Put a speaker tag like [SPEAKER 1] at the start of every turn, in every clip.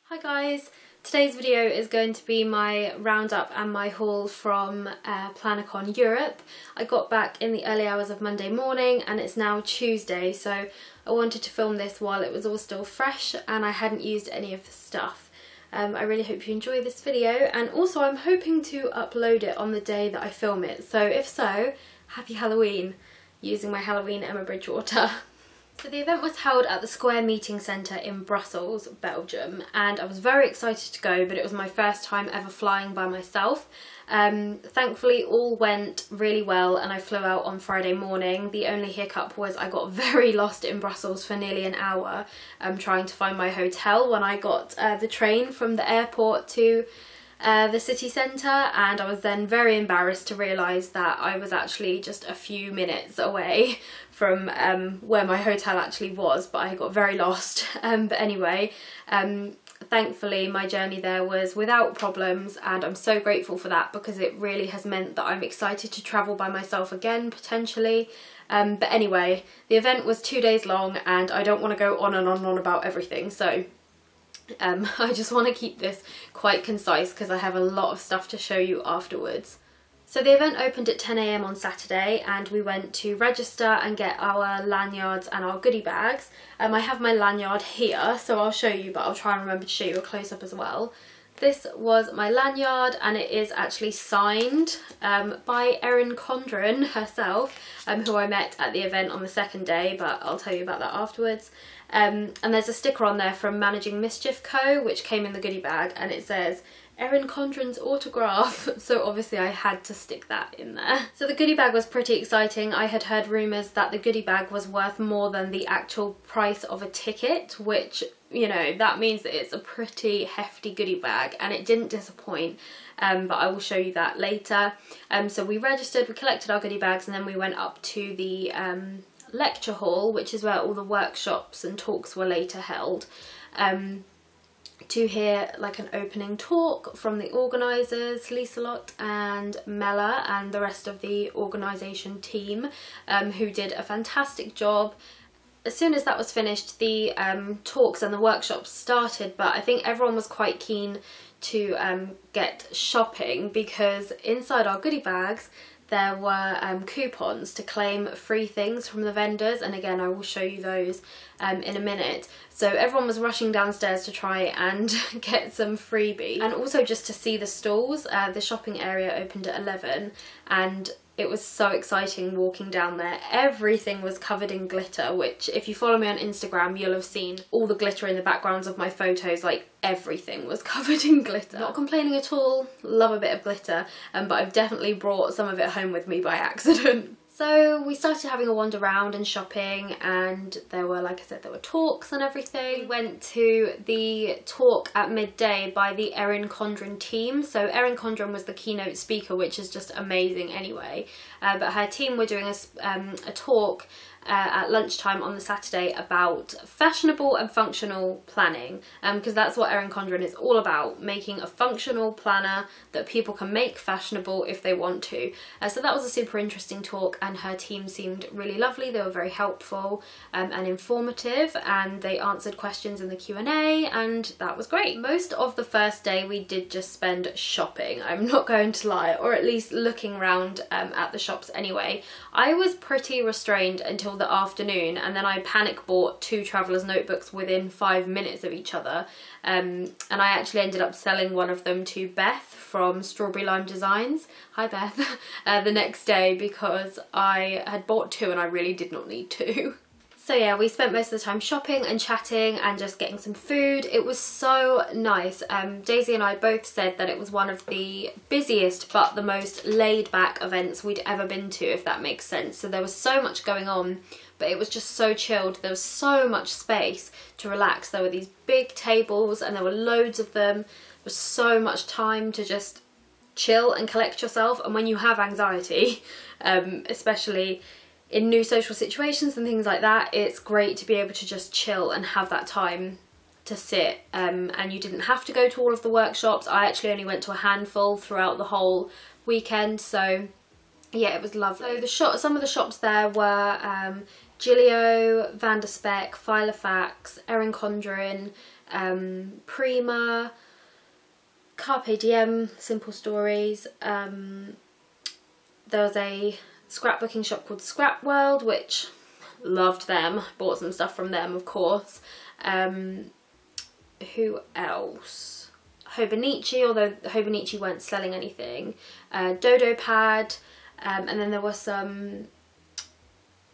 [SPEAKER 1] Hi guys, today's video is going to be my roundup and my haul from PlannerCon Europe. I got back in the early hours of Monday morning and it's now Tuesday, so I wanted to film this while it was all still fresh and I hadn't used any of the stuff. I really hope you enjoy this video, and also I'm hoping to upload it on the day that I film it, so if so, happy Halloween, using my Halloween Emma Bridgewater. So the event was held at the Square Meeting Centre in Brussels, Belgium, and I was very excited to go, but it was my first time ever flying by myself. Thankfully all went really well and I flew out on Friday morning. The only hiccup was I got very lost in Brussels for nearly an hour trying to find my hotel when I got the train from the airport to the city centre, and I was then very embarrassed to realise that I was actually just a few minutes away from where my hotel actually was, but I got very lost. But anyway, thankfully my journey there was without problems, and I'm so grateful for that because it really has meant that I'm excited to travel by myself again, potentially. But anyway, the event was 2 days long and I don't want to go on and on and on about everything, so I just want to keep this quite concise because I have a lot of stuff to show you afterwards. So the event opened at 10 AM on Saturday and we went to register and get our lanyards and our goodie bags. I have my lanyard here, so I'll show you, but I'll try and remember to show you a close-up as well. This was my lanyard and it is actually signed by Erin Condren herself, who I met at the event on the second day, but I'll tell you about that afterwards. And there's a sticker on there from Managing Mischief Co, which came in the goodie bag, and it says Erin Condren's autograph, so obviously I had to stick that in there. So the goodie bag was pretty exciting. I had heard rumours that the goodie bag was worth more than the actual price of a ticket, which, you know, that means that it's a pretty hefty goodie bag, and it didn't disappoint, but I will show you that later. So we registered, we collected our goodie bags, and then we went up to the lecture hall, which is where all the workshops and talks were later held, to hear like an opening talk from the organisers, Lieselot and Mella, and the rest of the organisation team, who did a fantastic job. As soon as that was finished, the talks and the workshops started, but I think everyone was quite keen to get shopping because inside our goodie bags there were coupons to claim free things from the vendors, and again I will show you those in a minute. So everyone was rushing downstairs to try and get some freebies, and also just to see the stalls. The shopping area opened at 11 and it was so exciting walking down there. Everything was covered in glitter, which if you follow me on Instagram you'll have seen all the glitter in the backgrounds of my photos. Like, everything was covered in glitter. Not complaining at all, love a bit of glitter, but I've definitely brought some of it home with me by accident. So we started having a wander around and shopping, and there were, like I said, there were talks and everything. We went to the talk at midday by the Erin Condren team. So Erin Condren was the keynote speaker, which is just amazing anyway. But her team were doing a talk at lunchtime on the Saturday about fashionable and functional planning, because that's what Erin Condren is all about, making a functional planner that people can make fashionable if they want to. So that was a super interesting talk, and her team seemed really lovely. They were very helpful and informative, and they answered questions in the Q&A, and that was great. Most of the first day we did just spend shopping, I'm not going to lie, or at least looking around at the shops anyway. I was pretty restrained until the afternoon, and then I panic bought 2 traveller's notebooks within 5 minutes of each other, and I actually ended up selling one of them to Beth from Strawberry Lime Designs, hi Beth, the next day because I had bought 2 and I really did not need 2. So yeah, we spent most of the time shopping and chatting and just getting some food. It was so nice. Daisy and I both said that it was one of the busiest but the most laid back events we'd ever been to, if that makes sense. So there was so much going on, but it was just so chilled. There was so much space to relax. There were these big tables and there were loads of them. There was so much time to just chill and collect yourself. And when you have anxiety, especially in new social situations and things like that, it's great to be able to just chill and have that time to sit, and you didn't have to go to all of the workshops. I actually only went to a handful throughout the whole weekend, so yeah, it was lovely. So some of the shops there were Gilio, Van der Speck, Filofax, Erin Condren, Prima, Carpe Diem, Simple Stories. There was a scrapbooking shop called Scrap World, which loved them, bought some stuff from them of course. Who else? Hobonichi, although Hobonichi weren't selling anything. Dodo Pad, and then there were some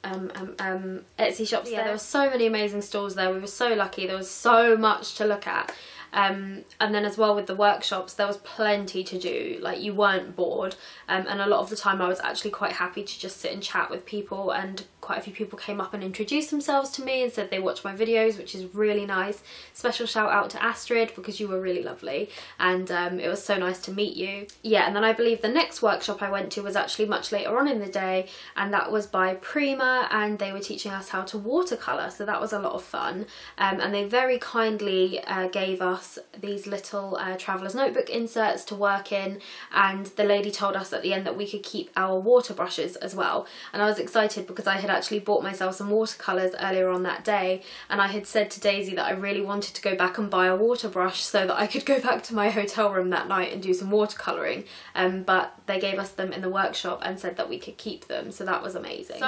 [SPEAKER 1] Etsy shops there. There were so many amazing stalls there. We were so lucky. There was so much to look at. And then as well with the workshops, there was plenty to do. Like, you weren't bored, and a lot of the time I was actually quite happy to just sit and chat with people, and quite a few people came up and introduced themselves to me and said they watch my videos, which is really nice. Special shout out to Astrid, because you were really lovely, and it was so nice to meet you. Yeah, and then I believe the next workshop I went to was actually much later on in the day, and that was by Prima, and they were teaching us how to watercolour, so that was a lot of fun. And they very kindly gave us these little traveller's notebook inserts to work in, and the lady told us at the end that we could keep our water brushes as well, and I was excited because I had actually bought myself some watercolours earlier on that day, and I had said to Daisy that I really wanted to go back and buy a water brush so that I could go back to my hotel room that night and do some watercolouring, but they gave us them in the workshop and said that we could keep them, so that was amazing.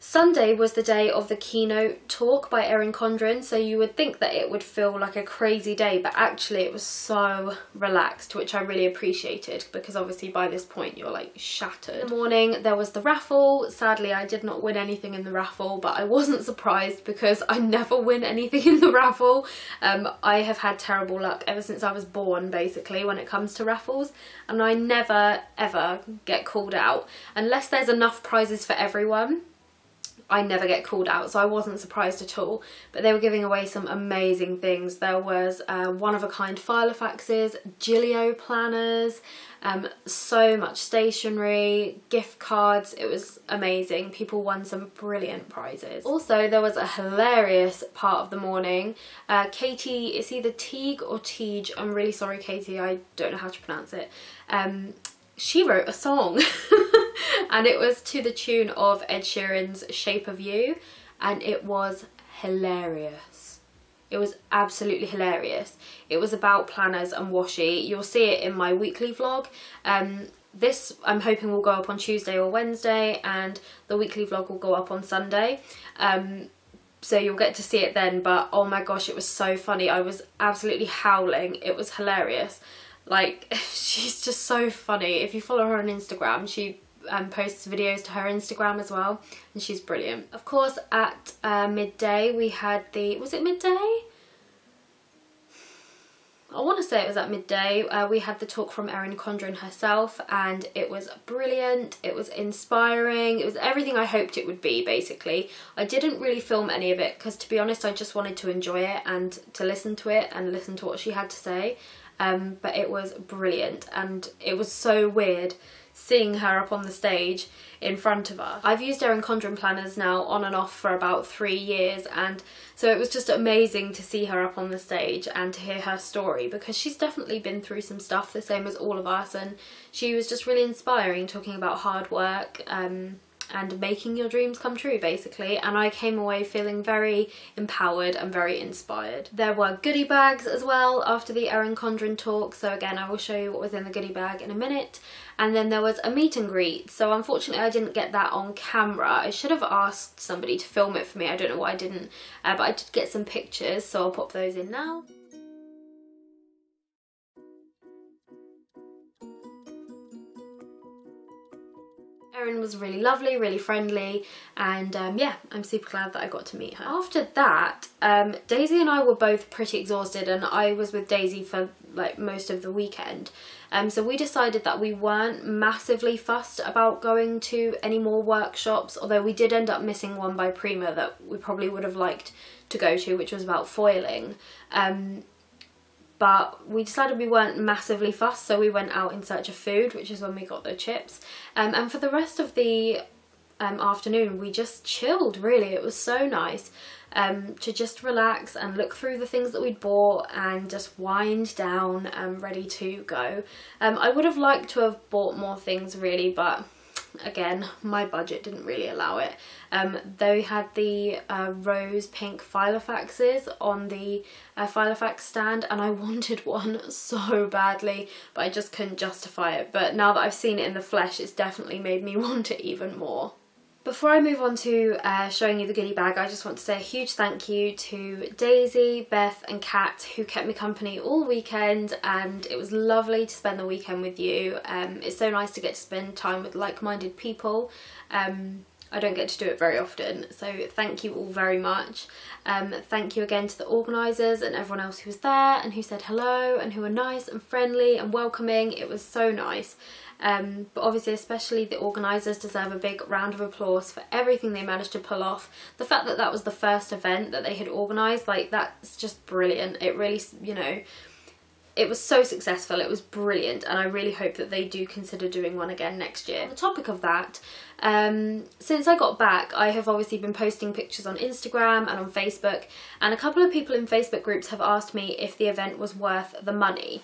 [SPEAKER 1] Sunday was the day of the keynote talk by Erin Condren, so you would think that it would feel like a crazy day, but actually it was so relaxed, which I really appreciated, because obviously by this point you're like shattered. In the morning there was the raffle. Sadly I did not win anything in the raffle, but I wasn't surprised because I never win anything in the raffle. I have had terrible luck ever since I was born, basically, when it comes to raffles, and I never ever get called out unless there's enough prizes for everyone. I never get called out, so I wasn't surprised at all. But they were giving away some amazing things. There was one-of-a-kind Filofaxes, Gilio planners, so much stationery, gift cards. It was amazing. People won some brilliant prizes. Also, there was a hilarious part of the morning. Katie, it's either Teague or Teague. I'm really sorry, Katie, I don't know how to pronounce it. She wrote a song and it was to the tune of Ed Sheeran's Shape of You, and it was hilarious. It was absolutely hilarious. It was about planners and washi. You'll see it in my weekly vlog. This I'm hoping will go up on Tuesday or Wednesday, and the weekly vlog will go up on Sunday. So you'll get to see it then, but oh my gosh, it was so funny. I was absolutely howling. It was hilarious. Like, she's just so funny. If you follow her on Instagram, she posts videos to her Instagram as well, and she's brilliant. Of course, at midday we had the, was it midday? I want to say it was at midday. We had the talk from Erin Condren herself, and it was brilliant. It was inspiring. It was everything I hoped it would be, basically. I didn't really film any of it because, to be honest, I just wanted to enjoy it and to listen to it and listen to what she had to say. But it was brilliant, and it was so weird seeing her up on the stage in front of us. I've used Erin Condren planners now on and off for about 3 years, and so it was just amazing to see her up on the stage and to hear her story, because she's definitely been through some stuff, the same as all of us, and she was just really inspiring, talking about hard work and making your dreams come true, basically, and I came away feeling very empowered and very inspired. There were goodie bags as well after the Erin Condren talk, so again I will show you what was in the goodie bag in a minute. And then there was a meet and greet, so unfortunately I didn't get that on camera. I should have asked somebody to film it for me, I don't know why I didn't, but I did get some pictures, so I'll pop those in now. Erin was really lovely, really friendly, and yeah, I'm super glad that I got to meet her. After that, Daisy and I were both pretty exhausted, and I was with Daisy for like most of the weekend. So we decided that we weren't massively fussed about going to any more workshops, although we did end up missing one by Prima that we probably would have liked to go to, which was about foiling. But we decided we weren't massively fussed, so we went out in search of food, which is when we got the chips. And for the rest of the afternoon, we just chilled, really. It was so nice to just relax and look through the things that we'd bought and just wind down, ready to go. I would have liked to have bought more things, really, but again, my budget didn't really allow it. They had the rose pink Filofaxes on the Filofax stand, and I wanted one so badly, but I just couldn't justify it. But now that I've seen it in the flesh, it's definitely made me want it even more. Before I move on to showing you the goodie bag, I just want to say a huge thank you to Daisy, Beth and Kat, who kept me company all weekend, and it was lovely to spend the weekend with you. It's so nice to get to spend time with like-minded people. I don't get to do it very often, so thank you all very much. Thank you again to the organisers and everyone else who was there and who said hello and who were nice and friendly and welcoming. It was so nice. But obviously especially the organisers deserve a big round of applause for everything they managed to pull off. The fact that that was the first event that they had organised, like, that's just brilliant. It really, you know, it was so successful, it was brilliant, and I really hope that they do consider doing one again next year. On the topic of that, since I got back, I have obviously been posting pictures on Instagram and on Facebook, and a couple of people in Facebook groups have asked me if the event was worth the money.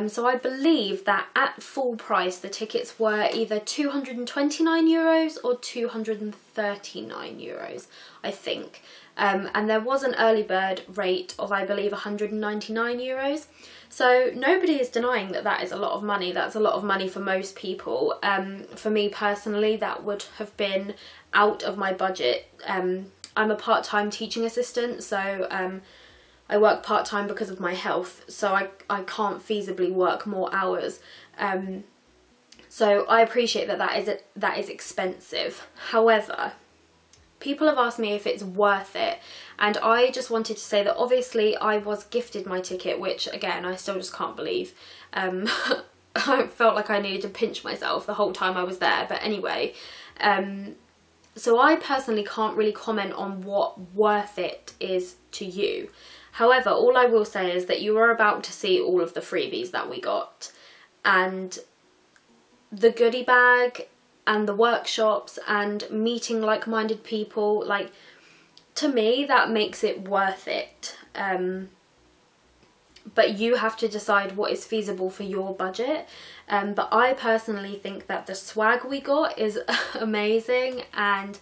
[SPEAKER 1] So I believe that at full price the tickets were either €229 or €239, I think. And there was an early bird rate of, I believe, €199. So nobody is denying that that is a lot of money. That's a lot of money for most people. For me personally, that would have been out of my budget. I'm a part-time teaching assistant, so I work part-time because of my health, so I can't feasibly work more hours. So I appreciate that that is expensive. However, people have asked me if it's worth it, and I just wanted to say that obviously I was gifted my ticket, which again I still just can't believe. I felt like I needed to pinch myself the whole time I was there, but anyway, so I personally can't really comment on what worth it is to you. However, all I will say is that you are about to see all of the freebies that we got, and the goodie bag and the workshops and meeting like-minded people, like, to me that makes it worth it. But you have to decide what is feasible for your budget. But I personally think that the swag we got is amazing, and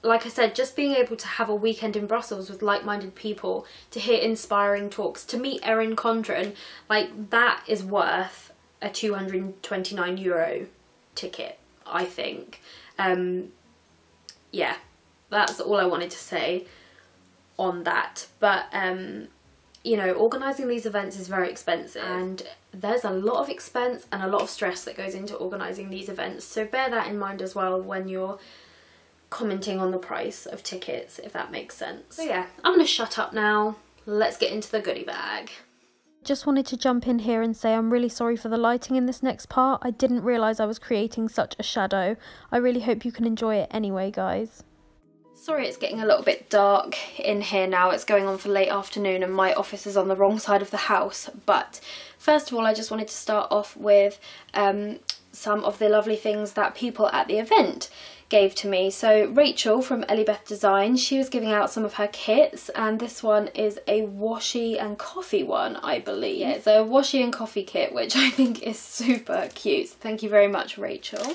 [SPEAKER 1] like I said, just being able to have a weekend in Brussels with like-minded people, to hear inspiring talks, to meet Erin Condren, like, that is worth a €229 ticket, I think. Yeah, that's all I wanted to say on that. But you know, organising these events is very expensive, and there's a lot of expense and a lot of stress that goes into organising these events, so bear that in mind as well when you're commenting on the price of tickets, if that makes sense. So yeah, I'm gonna shut up now. Let's get into the goodie bag. Just wanted to jump in here and say I'm really sorry for the lighting in this next part. I didn't realise I was creating such a shadow. I really hope you can enjoy it anyway, guys. Sorry it's getting a little bit dark in here now. It's going on for late afternoon and my office is on the wrong side of the house. But first of all, I just wanted to start off with some of the lovely things that people at the event gave to me. So Rachel from Elibeth Design, she was giving out some of her kits, and this one is a washi and coffee one, I believe. Yeah, it's a washi and coffee kit, which I think is super cute. So thank you very much, Rachel.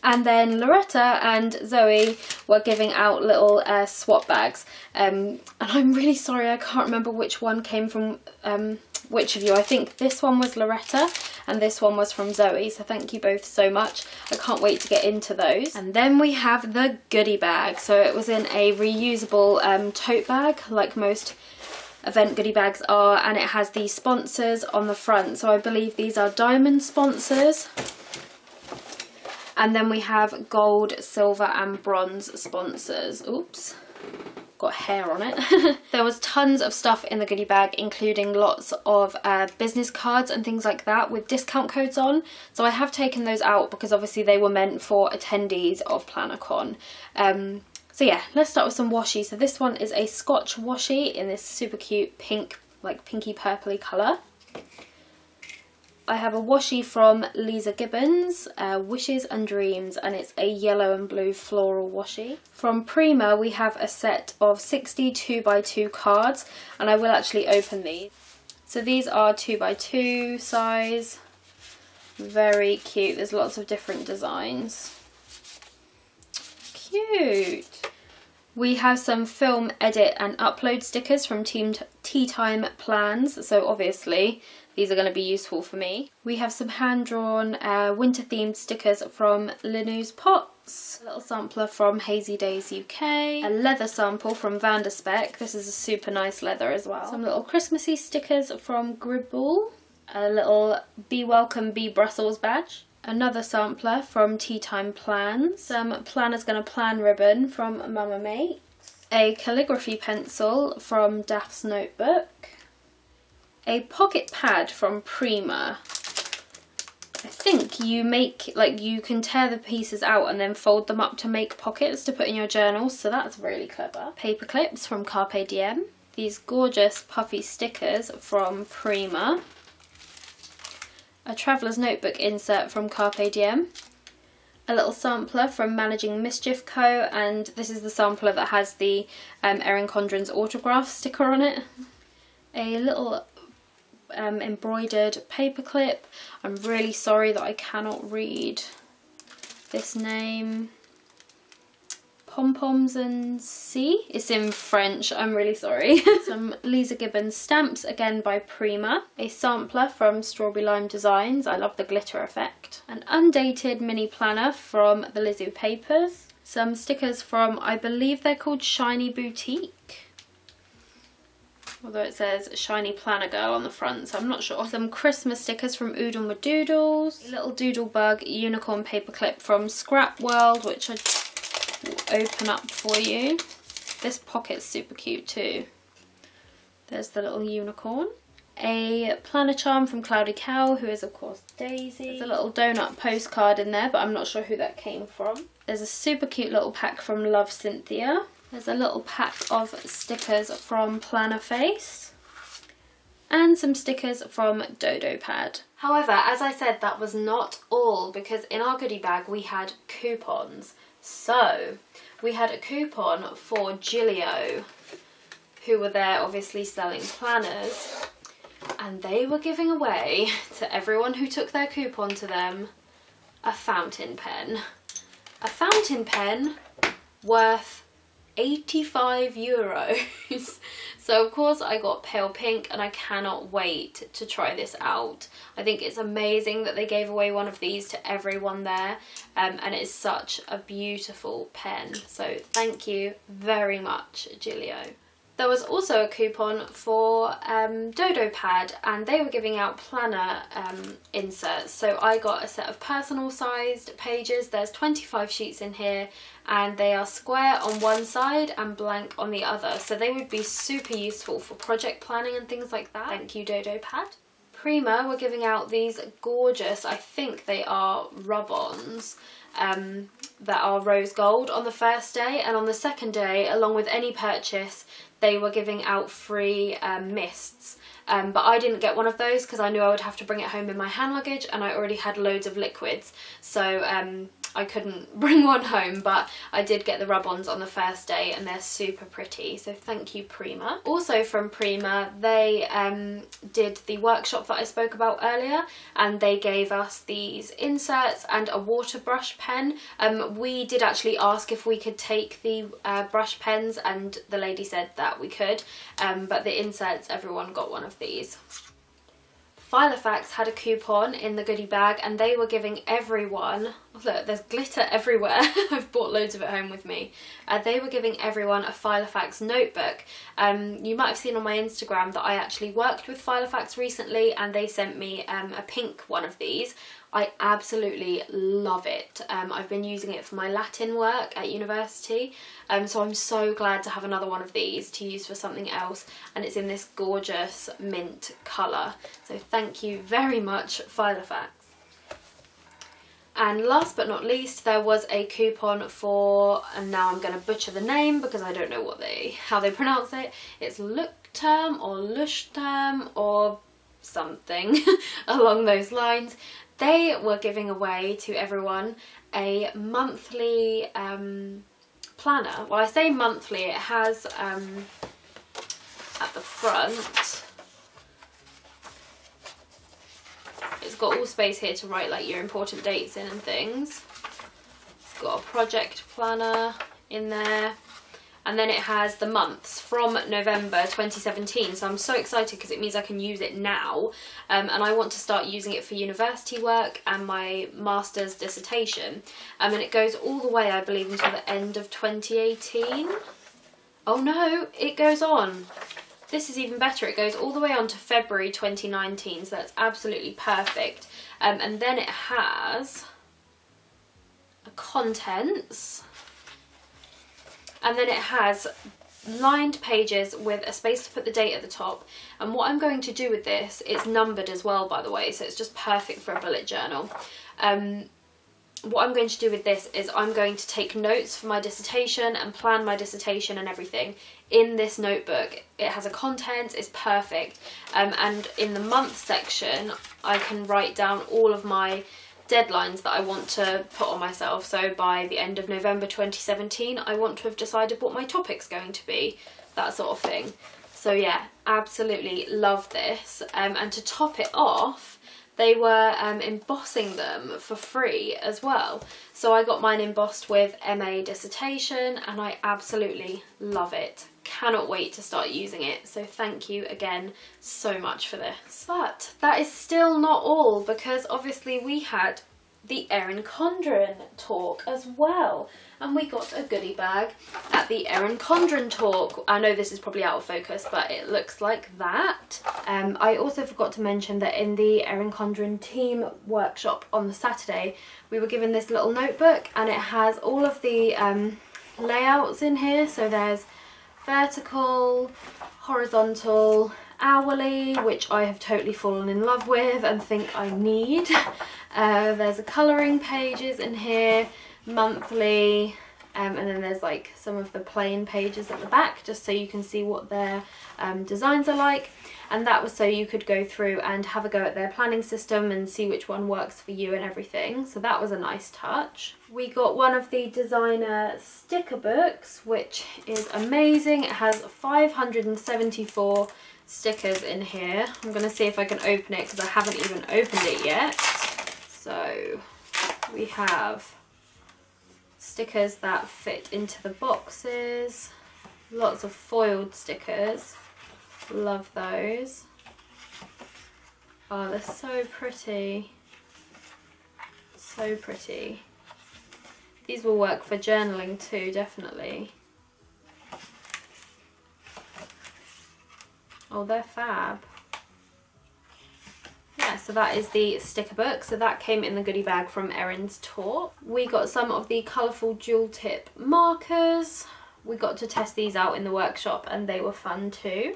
[SPEAKER 1] And then Loretta and Zoe were giving out little swap bags. And I'm really sorry, I can't remember which one came from which of you. I think this one was Loretta and this one was from Zoe. So thank you both so much. I can't wait to get into those. And then we have the goodie bag. So it was in a reusable tote bag, like most event goodie bags are. And it has the sponsors on the front. So I believe these are diamond sponsors. And then we have gold, silver and bronze sponsors. Oops, got hair on it. There was tons of stuff in the goodie bag, including lots of business cards and things like that with discount codes on. So I have taken those out because obviously they were meant for attendees of PlannerCon. So yeah, let's start with some washi. So this one is a Scotch washi in this super cute pink, like pinky purpley colour. I have a washi from Lisa Gibbons, Wishes and Dreams, and it's a yellow and blue floral washi. From Prima we have a set of 60 2x2 cards, and I will actually open these. So these are 2x2 size, very cute, there's lots of different designs. cute. We have some film edit and upload stickers from Tea Time Plans, so obviously these are going to be useful for me. We have some hand-drawn winter themed stickers from Linoo's Pots, a little sampler from Hazy Days UK, a leather sample from Vanderspec. This is a super nice leather as well. Some little Christmassy stickers from Gribble, a little Be Welcome Be Brussels badge, another sampler from Tea Time Plans, some Planner's Gonna Plan ribbon from Mama Makes, a calligraphy pencil from Daph's Notebook, a pocket pad from Prima. I think you make, like, you can tear the pieces out and then fold them up to make pockets to put in your journal, so that's really clever. Paper clips from Carpe Diem, these gorgeous puffy stickers from Prima, a traveller's notebook insert from Carpe Diem, a little sampler from Managing Mischief Co, and this is the sampler that has the Erin Condren's autograph sticker on it. A little embroidered paperclip. I'm really sorry that I cannot read this name. Pom-poms and C. It's in French, I'm really sorry. Some Lisa Gibbons stamps, again by Prima. A sampler from Strawberry Lime Designs, I love the glitter effect. An undated mini planner from the Lizu Papers. Some stickers from, I believe they're called Shiny Boutique, although it says Shiny Planner Girl on the front, so I'm not sure. Some Christmas stickers from Oodle with Doodles. A little Doodle Bug unicorn paperclip from Scrap World, which I open up for you. This pocket's super cute too. There's the little unicorn. A planner charm from Cloudy Cow, who is of course Daisy. There's a little donut postcard in there, but I'm not sure who that came from. There's a super cute little pack from Love Cynthia. There's a little pack of stickers from Planner Face. And some stickers from Dodo Pad. However, as I said, that was not all, because in our goodie bag we had coupons. So, we had a coupon for Gilio, who were there obviously selling planners, and they were giving away to everyone who took their coupon to them a fountain pen. A fountain pen worth €85. So of course I got pale pink, and I cannot wait to try this out. I think it's amazing that they gave away one of these to everyone there, and it is such a beautiful pen, so thank you very much, Gilio. There was also a coupon for Dodo Pad, and they were giving out planner inserts. So I got a set of personal sized pages. There's 25 sheets in here, and they are square on one side and blank on the other. So they would be super useful for project planning and things like that. Thank you, Dodo Pad. Prima were giving out these gorgeous, I think they are rub-ons, that are rose gold on the first day, and on the second day, along with any purchase, they were giving out free mists. But I didn't get one of those because I knew I would have to bring it home in my hand luggage, and I already had loads of liquids, so I couldn't bring one home, but I did get the rub-ons on the first day, and they're super pretty, so thank you, Prima. Also from Prima, they did the workshop that I spoke about earlier, and they gave us these inserts and a water brush pen. We did actually ask if we could take the brush pens, and the lady said that we could, but the inserts, everyone got one of these. Filofax had a coupon in the goodie bag, and they were giving everyone, look, there's glitter everywhere, I've brought loads of it home with me. They were giving everyone a Filofax notebook. You might have seen on my Instagram that I actually worked with Filofax recently, and they sent me a pink one of these. I absolutely love it. I've been using it for my Latin work at university, so I'm so glad to have another one of these to use for something else, and it's in this gorgeous mint colour. So thank you very much, Filofax. And last but not least, there was a coupon for, and now I'm going to butcher the name because I don't know how they pronounce it. It's Lukterm or Lushterm or something along those lines. They were giving away to everyone a monthly planner. Well, I say monthly, it has at the front, it's got all space here to write like your important dates in and things. It's got a project planner. in there. And then it has the months from November 2017. So I'm so excited because it means I can use it now. And I want to start using it for university work and my master's dissertation. And it goes all the way, I believe, until the end of 2018. Oh no, it goes on. This is even better. It goes all the way on to February 2019. So that's absolutely perfect. And then it has a contents. And then it has lined pages with a space to put the date at the top. And what I'm going to do with this, it's numbered as well, by the way, so it's just perfect for a bullet journal. What I'm going to do with this is I'm going to take notes for my dissertation and plan my dissertation and everything in this notebook. It has a content, it's perfect. And in the month section, I can write down all of my deadlines that I want to put on myself. So by the end of November 2017 I want to have decided what my topic's going to be, that sort of thing. So yeah, absolutely love this. And to top it off, they were embossing them for free as well. So I got mine embossed with MA dissertation and I absolutely love it. Cannot wait to start using it. So thank you again so much for this. But that is still not all, because obviously we had the Erin Condren talk as well. And we got a goodie bag at the Erin Condren talk. I know this is probably out of focus, but it looks like that. I also forgot to mention that in the Erin Condren team workshop on the Saturday, we were given this little notebook and it has all of the layouts in here. So there's vertical, horizontal, hourly, which I have totally fallen in love with and think I need. There's a colouring pages in here, monthly, and then there's like some of the plain pages at the back just so you can see what their designs are like. And that was so you could go through and have a go at their planning system and see which one works for you and everything. So that was a nice touch. We got one of the designer sticker books, which is amazing. It has 574 stickers in here. I'm going to see if I can open it because I haven't even opened it yet. So we have stickers that fit into the boxes, lots of foiled stickers. Love those. Oh, they're so pretty. So pretty. These will work for journaling too, definitely. Oh, they're fab. Yeah, so that is the sticker book. So that came in the goodie bag from Erin's talk. We got some of the colourful dual tip markers. We got to test these out in the workshop and they were fun too.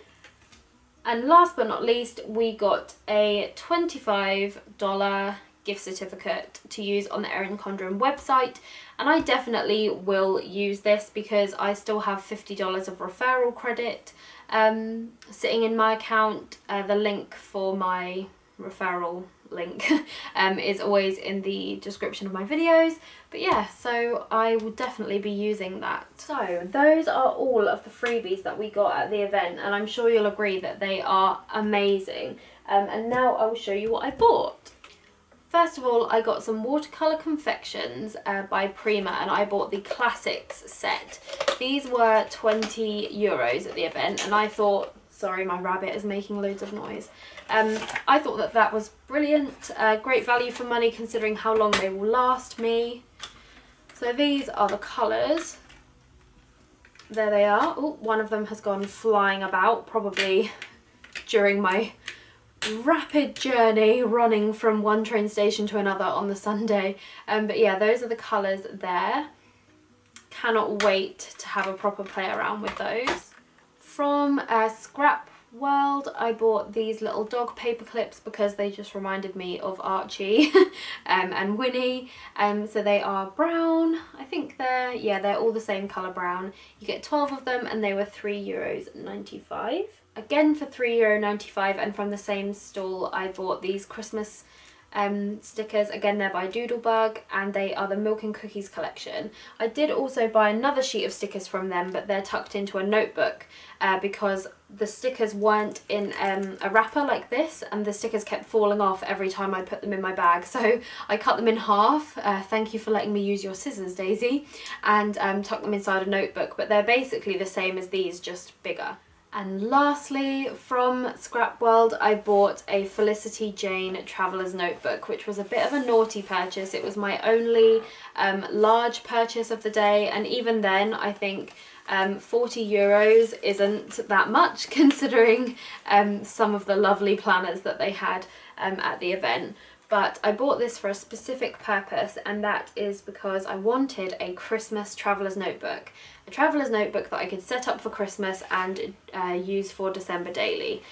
[SPEAKER 1] And last but not least, we got a $25 gift certificate to use on the Erin Condren website. And I definitely will use this because I still have $50 of referral credit sitting in my account. The link for my referral link is always in the description of my videos. But yeah, so I will definitely be using that. So those are all of the freebies that we got at the event, and I'm sure you'll agree that they are amazing. And now I will show you what I bought. First of all, I got some watercolour confections by Prima, and I bought the Classics set. These were €20 at the event, and I thought, sorry, my rabbit is making loads of noise. I thought that that was brilliant, great value for money considering how long they will last me. So these are the colours. There they are. Oh, one of them has gone flying about, probably during my rapid journey running from one train station to another on the Sunday. But yeah, those are the colours there. Cannot wait to have a proper play around with those. From Scrap World, I bought these little dog paper clips because they just reminded me of Archie and Winnie. So they are brown. I think they're all the same colour brown. You get 12 of them and they were €3.95. Again for €3.95, and from the same stall I bought these Christmas stickers. Again, they're by Doodlebug and they are the Milk and Cookies collection. I did also buy another sheet of stickers from them, but they're tucked into a notebook because the stickers weren't in a wrapper like this, and the stickers kept falling off every time I put them in my bag, so I cut them in half. Thank you for letting me use your scissors, Daisy, and tuck them inside a notebook, but they're basically the same as these, just bigger. And lastly, from Scrap World, I bought a Felicity Jane Traveller's Notebook, which was a bit of a naughty purchase. It was my only large purchase of the day, and even then I think €40 isn't that much considering some of the lovely planners that they had at the event. But I bought this for a specific purpose, and that is because I wanted a Christmas traveller's notebook. A traveller's notebook that I could set up for Christmas and use for December daily.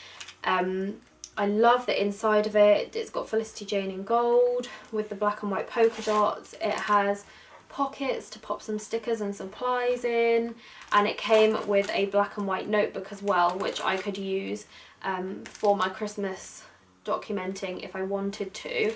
[SPEAKER 1] I love the inside of it. It's got Felicity Jane in gold with the black and white polka dots. It has pockets to pop some stickers and supplies in, and it came with a black and white notebook as well, which I could use for my Christmas documenting if I wanted to.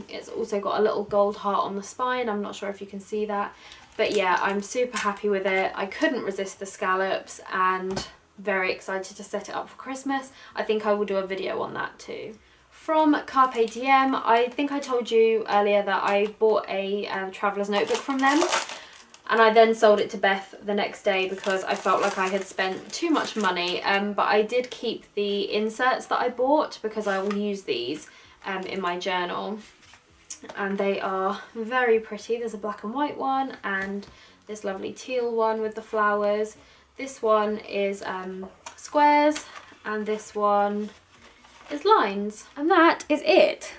[SPEAKER 1] It's also got a little gold heart on the spine. I'm not sure if you can see that, but yeah, I'm super happy with it. I couldn't resist the scallops and very excited to set it up for Christmas. I think I will do a video on that too. From Carpe Diem, I think I told you earlier that I bought a traveller's notebook from them, and I then sold it to Beth the next day because I felt like I had spent too much money, but I did keep the inserts that I bought because I will use these in my journal, and they are very pretty. There's a black and white one and this lovely teal one with the flowers. This one is squares and this one is lines, and that is it.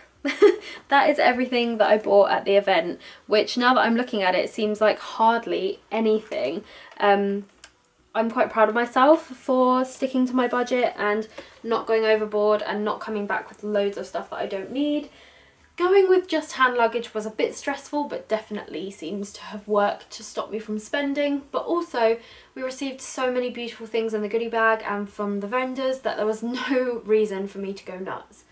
[SPEAKER 1] That is everything that I bought at the event, which now that I'm looking at it seems like hardly anything. I'm quite proud of myself for sticking to my budget and not going overboard and not coming back with loads of stuff that I don't need. Going with just hand luggage was a bit stressful, but definitely seems to have worked to stop me from spending. But also, we received so many beautiful things in the goodie bag and from the vendors that there was no reason for me to go nuts.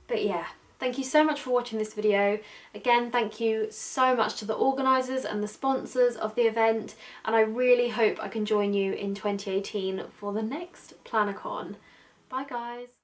[SPEAKER 1] But yeah, thank you so much for watching this video. Again, thank you so much to the organisers and the sponsors of the event, and I really hope I can join you in 2018 for the next PlannerCon. Bye guys!